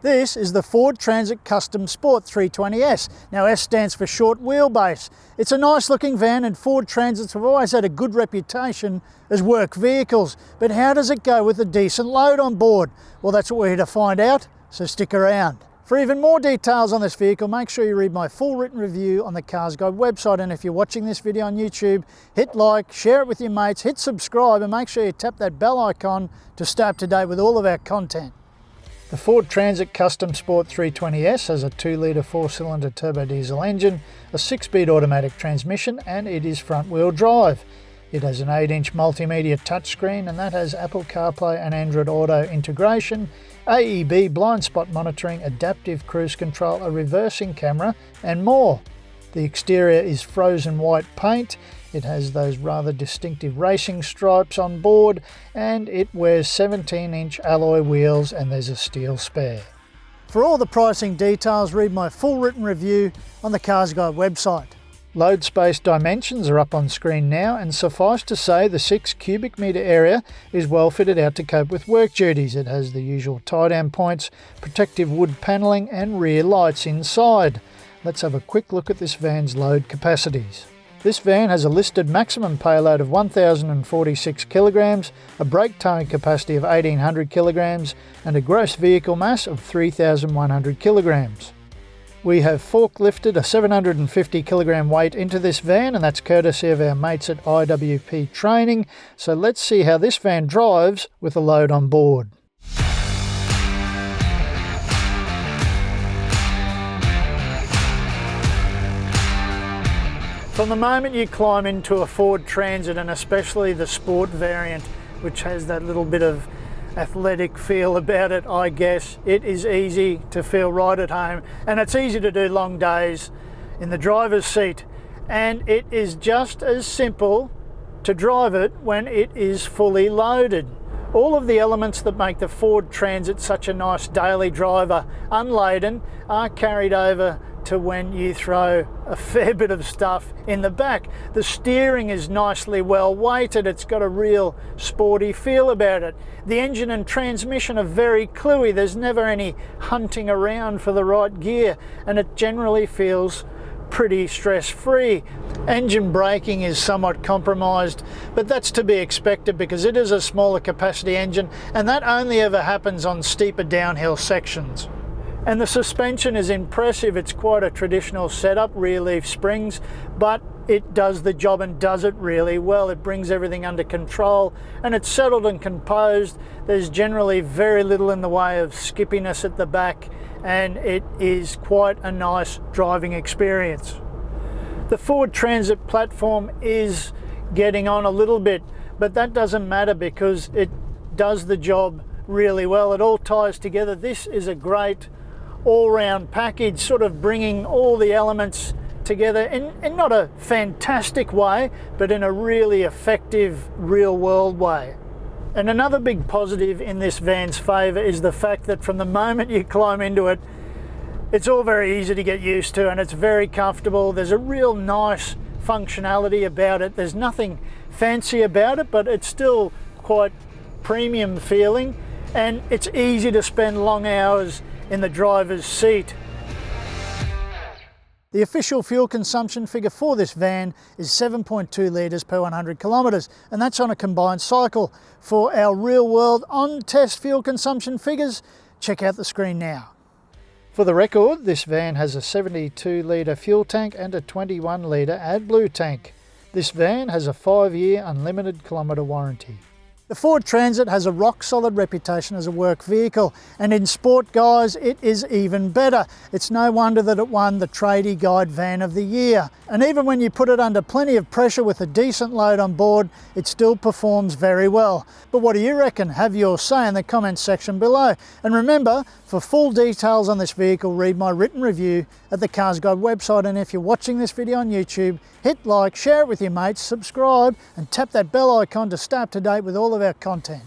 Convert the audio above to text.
This is the Ford Transit Custom Sport 320S. Now S stands for short wheelbase. It's a nice looking van and Ford Transits have always had a good reputation as work vehicles. But how does it go with a decent load on board? Well, that's what we're here to find out, so stick around. For even more details on this vehicle, make sure you read my full written review on the CarsGuide website. And if you're watching this video on YouTube, hit like, share it with your mates, hit subscribe, and make sure you tap that bell icon to stay up to date with all of our content. The Ford Transit Custom Sport 320S has a 2-litre 4-cylinder turbo diesel engine, a 6-speed automatic transmission, and it is front-wheel drive. It has an 8-inch multimedia touchscreen, and that has Apple CarPlay and Android Auto integration, AEB blind spot monitoring, adaptive cruise control, a reversing camera, and more. The exterior is frozen white paint. It has those rather distinctive racing stripes on board, and it wears 17-inch alloy wheels, and there's a steel spare. For all the pricing details, read my full written review on the CarsGuide website. Load space dimensions are up on screen now, and suffice to say the 6 cubic metre area is well fitted out to cope with work duties. It has the usual tie-down points, protective wood panelling, and rear lights inside. Let's have a quick look at this van's load capacities. This van has a listed maximum payload of 1,046 kilograms, a brake towing capacity of 1,800 kilograms, and a gross vehicle mass of 3,100 kilograms. We have forklifted a 750 kilogram weight into this van, and that's courtesy of our mates at IWP Training. So let's see how this van drives with a load on board. From the moment you climb into a Ford Transit, and especially the Sport variant, which has that little bit of athletic feel about it, I guess, it is easy to feel right at home, and it's easy to do long days in the driver's seat, and it is just as simple to drive it when it is fully loaded. All of the elements that make the Ford Transit such a nice daily driver unladen are carried over to when you throw a fair bit of stuff in the back. The steering is nicely well weighted, it's got a real sporty feel about it. The engine and transmission are very cluey, there's never any hunting around for the right gear, and it generally feels pretty stress-free. Engine braking is somewhat compromised, but that's to be expected because it is a smaller capacity engine, and that only ever happens on steeper downhill sections. And the suspension is impressive. It's quite a traditional setup, rear leaf springs, but it does the job and does it really well. It brings everything under control and it's settled and composed. There's generally very little in the way of skippiness at the back, and it is quite a nice driving experience. The Ford Transit platform is getting on a little bit, but that doesn't matter because it does the job really well. It all ties together. This is a great all-round package, sort of bringing all the elements together in not a fantastic way, but in a really effective real-world way. And another big positive in this van's favour is the fact that from the moment you climb into it, it's all very easy to get used to and it's very comfortable. There's a real nice functionality about it. There's nothing fancy about it, but it's still quite premium feeling, and it's easy to spend long hours in the driver's seat. The official fuel consumption figure for this van is 7.2 litres per 100 kilometres, and that's on a combined cycle. For our real world on-test fuel consumption figures, check out the screen now. For the record, this van has a 72-litre fuel tank and a 21-litre AdBlue tank. This van has a 5-year unlimited kilometre warranty. The Ford Transit has a rock-solid reputation as a work vehicle, and in sport, guys, it is even better. It's no wonder that it won the Tradie Guide Van of the Year. And even when you put it under plenty of pressure with a decent load on board, it still performs very well. But what do you reckon? Have your say in the comments section below. And remember, for full details on this vehicle, read my written review at the CarsGuide website. And if you're watching this video on YouTube, hit like, share it with your mates, subscribe, and tap that bell icon to stay up to date with all of our content.